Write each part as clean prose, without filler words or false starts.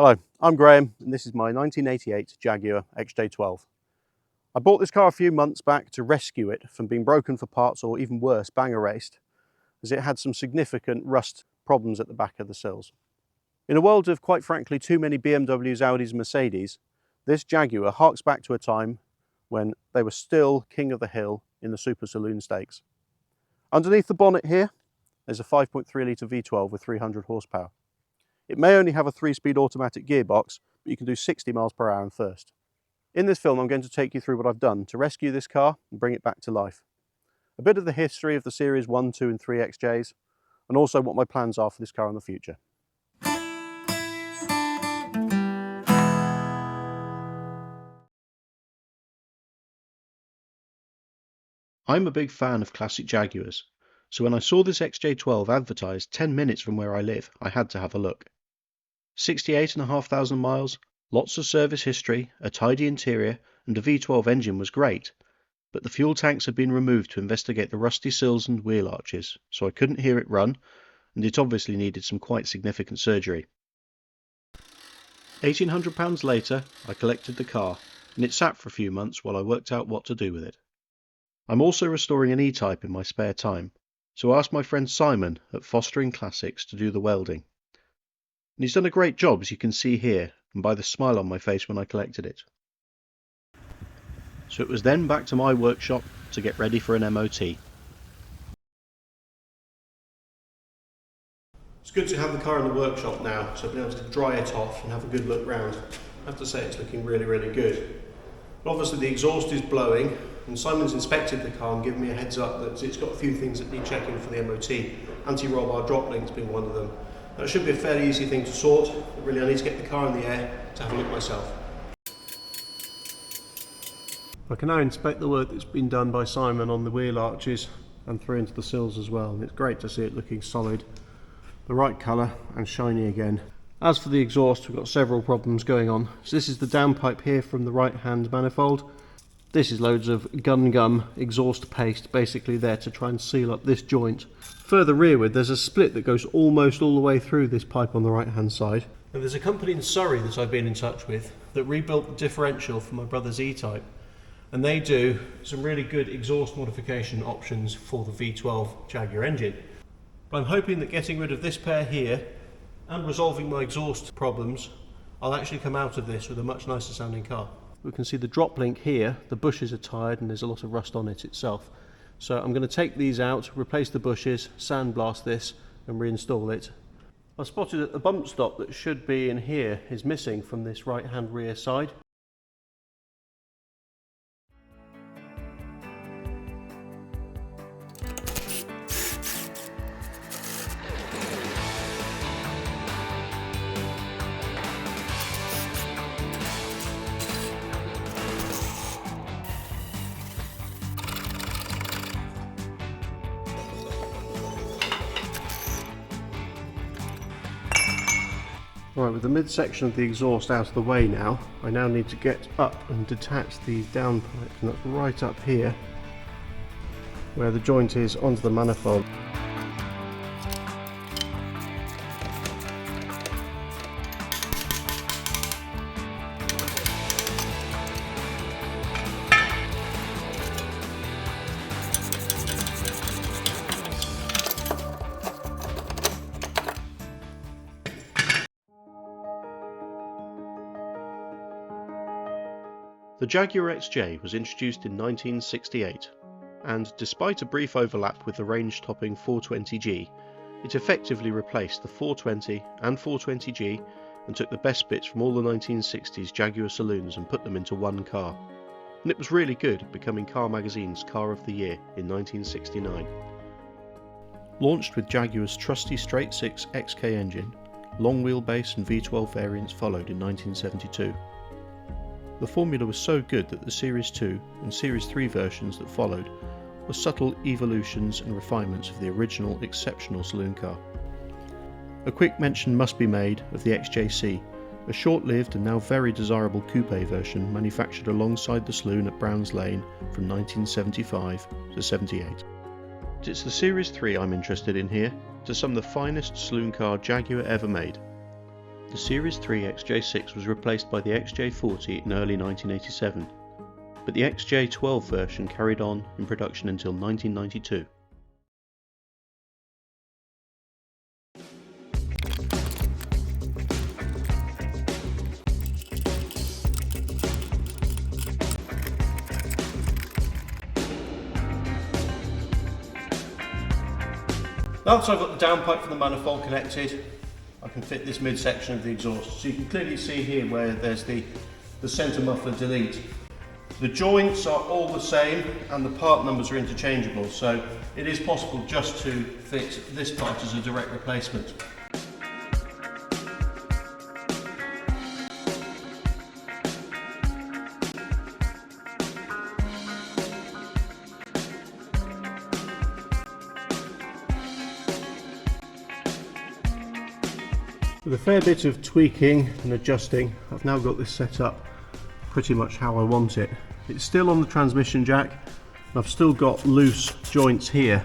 Hello, I'm Graham and this is my 1988 Jaguar XJ12. I bought this car a few months back to rescue it from being broken for parts or even worse, bang erased, as it had some significant rust problems at the back of the sills. In a world of, quite frankly, too many BMWs, Audis and Mercedes, this Jaguar harks back to a time when they were still king of the hill in the Super Saloon Stakes. Underneath the bonnet here, there's a 5.3 litre V12 with 300 horsepower. It may only have a 3-speed automatic gearbox, but you can do 60 miles per hour in first. In this film, I'm going to take you through what I've done to rescue this car and bring it back to life. A bit of the history of the Series 1, 2 and 3 XJs, and also what my plans are for this car in the future. I'm a big fan of classic Jaguars, so when I saw this XJ12 advertised 10 minutes from where I live, I had to have a look. 68,500 miles, lots of service history, a tidy interior and a V12 engine was great, but the fuel tanks had been removed to investigate the rusty sills and wheel arches, so I couldn't hear it run, and it obviously needed some quite significant surgery. £1,800 later, I collected the car, and it sat for a few months while I worked out what to do with it. I'm also restoring an E-Type in my spare time, so I asked my friend Simon at Fostering Classics to do the welding. And he's done a great job, as you can see here, and by the smile on my face when I collected it. So it was then back to my workshop to get ready for an MOT. It's good to have the car in the workshop now, so I've been able to dry it off and have a good look round. I have to say it's looking really, really good. But obviously the exhaust is blowing, and Simon's inspected the car and given me a heads up that it's got a few things that need checking for the MOT. Anti-roll bar drop links being one of them. That should be a fairly easy thing to sort, but really I need to get the car in the air to have a look myself. I can now inspect the work that's been done by Simon on the wheel arches and through into the sills as well, and it's great to see it looking solid, the right colour and shiny again. As for the exhaust, we've got several problems going on. So this is the downpipe here from the right hand manifold. This is loads of gun gum exhaust paste basically there to try and seal up this joint. Further rearward there's a split that goes almost all the way through this pipe on the right hand side. And there's a company in Surrey that I've been in touch with that rebuilt the differential for my brother's E-Type, and they do some really good exhaust modification options for the V12 Jaguar engine. But I'm hoping that getting rid of this pair here and resolving my exhaust problems, I'll actually come out of this with a much nicer sounding car. We can see the drop link here, the bushes are tired and there's a lot of rust on it itself. So I'm going to take these out, replace the bushes, sandblast this and reinstall it. I spotted that the bump stop that should be in here is missing from this right hand rear side. Right, with the midsection of the exhaust out of the way now, I now need to get up and detach these downpipes, and that's right up here where the joint is onto the manifold. The Jaguar XJ was introduced in 1968, and despite a brief overlap with the range-topping 420G, it effectively replaced the 420 and 420G and took the best bits from all the 1960s Jaguar saloons and put them into one car. And it was really good, becoming Car Magazine's Car of the Year in 1969. Launched with Jaguar's trusty straight-six XK engine, long wheelbase and V12 variants followed in 1972. The formula was so good that the Series 2 and Series 3 versions that followed were subtle evolutions and refinements of the original exceptional saloon car. A quick mention must be made of the XJC, a short-lived and now very desirable coupe version manufactured alongside the saloon at Browns Lane from 1975 to 78. It's the Series 3 I'm interested in here, to some of the finest saloon car Jaguar ever made. The Series 3 XJ6 was replaced by the XJ40 in early 1987, but the XJ12 version carried on in production until 1992. Now that I've got the downpipe for the manifold connected, I can fit this midsection of the exhaust. So you can clearly see here where there's the centre muffler delete. The joints are all the same and the part numbers are interchangeable, so it is possible just to fit this part as a direct replacement. With a fair bit of tweaking and adjusting, I've now got this set up pretty much how I want it. It's still on the transmission jack, and I've still got loose joints here.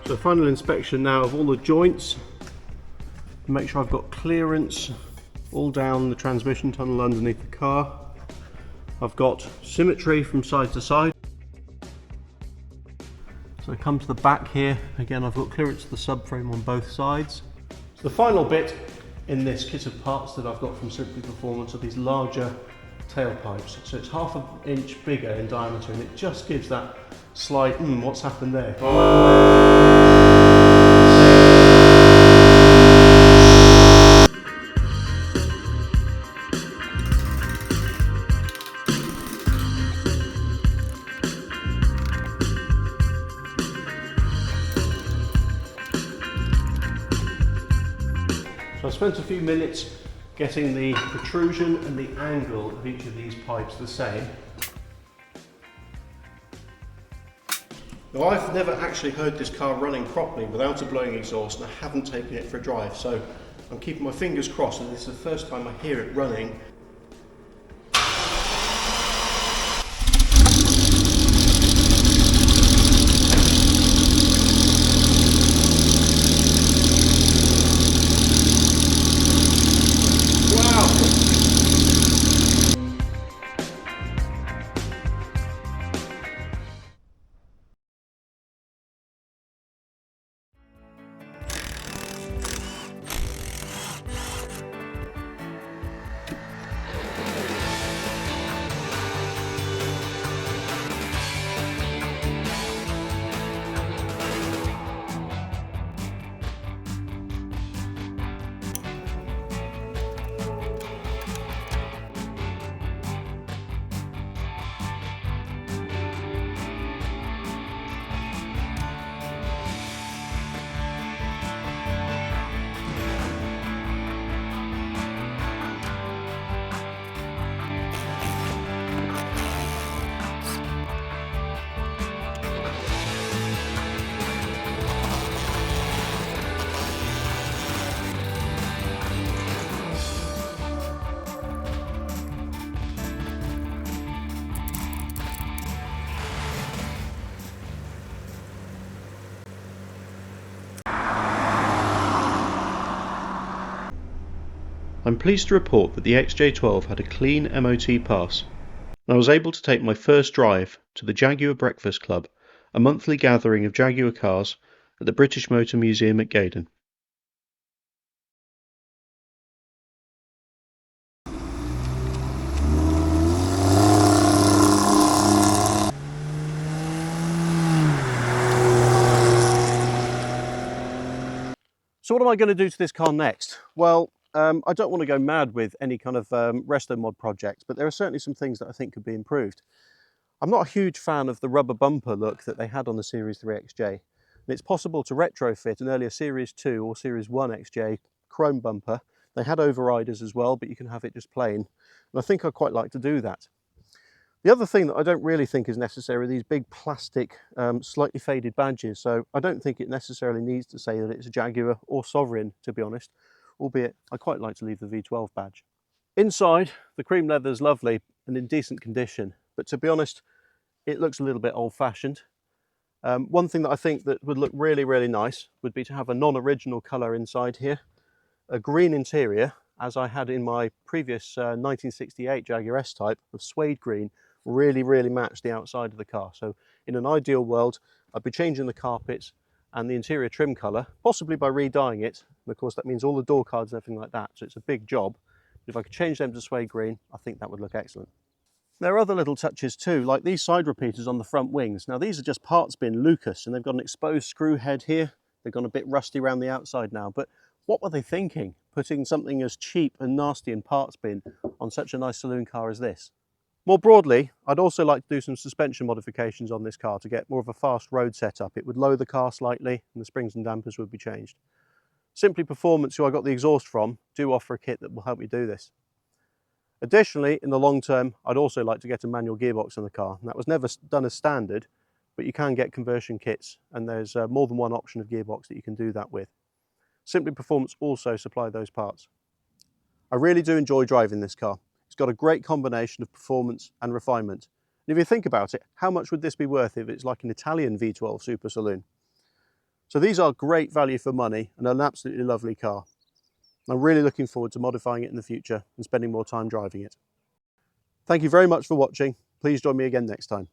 So final inspection now of all the joints, make sure I've got clearance all down the transmission tunnel underneath the car. I've got symmetry from side to side. So I come to the back here, again I've got clearance to the subframe on both sides. So the final bit in this kit of parts that I've got from Simply Performance are these larger tailpipes. So it's half an inch bigger in diameter and it just gives that slight, what's happened there? So I spent a few minutes getting the protrusion and the angle of each of these pipes the same. Now I've never actually heard this car running properly without a blowing exhaust, and I haven't taken it for a drive, so I'm keeping my fingers crossed, and this is the first time I hear it running. I'm pleased to report that the XJ12 had a clean MOT pass, and I was able to take my first drive to the Jaguar Breakfast Club, a monthly gathering of Jaguar cars at the British Motor Museum at Gaydon. So what am I going to do to this car next? Well, I don't want to go mad with any kind of resto mod project, but there are certainly some things that I think could be improved. I'm not a huge fan of the rubber bumper look that they had on the Series 3 XJ. And it's possible to retrofit an earlier Series 2 or Series 1 XJ chrome bumper. They had overriders as well, but you can have it just plain. And I think I'd quite like to do that. The other thing that I don't really think is necessary are these big plastic, slightly faded badges. So I don't think it necessarily needs to say that it's a Jaguar or Sovereign, to be honest, albeit I quite like to leave the V12 badge. Inside, the cream leather is lovely and in decent condition, but to be honest, it looks a little bit old-fashioned. One thing that I think that would look really, really nice would be to have a non-original colour inside here. A green interior, as I had in my previous 1968 Jaguar S-Type of suede green, really, really matched the outside of the car. So in an ideal world, I'd be changing the carpets and the interior trim colour, possibly by re-dyeing it. And of course, that means all the door cards and everything like that. So it's a big job. But if I could change them to suede green, I think that would look excellent. There are other little touches too, like these side repeaters on the front wings. Now these are just parts bin Lucas, and they've got an exposed screw head here. They've gone a bit rusty around the outside now, but what were they thinking, putting something as cheap and nasty in parts bin on such a nice saloon car as this? More broadly, I'd also like to do some suspension modifications on this car to get more of a fast road setup. It would lower the car slightly and the springs and dampers would be changed. Simply Performance, who I got the exhaust from, do offer a kit that will help me do this. Additionally, in the long term, I'd also like to get a manual gearbox in the car. And that was never done as standard, but you can get conversion kits, and there's more than one option of gearbox that you can do that with. Simply Performance also supply those parts. I really do enjoy driving this car. It's got a great combination of performance and refinement. And if you think about it, how much would this be worth if it's like an Italian V12 Super Saloon? So these are great value for money and an absolutely lovely car. I'm really looking forward to modifying it in the future and spending more time driving it. Thank you very much for watching. Please join me again next time.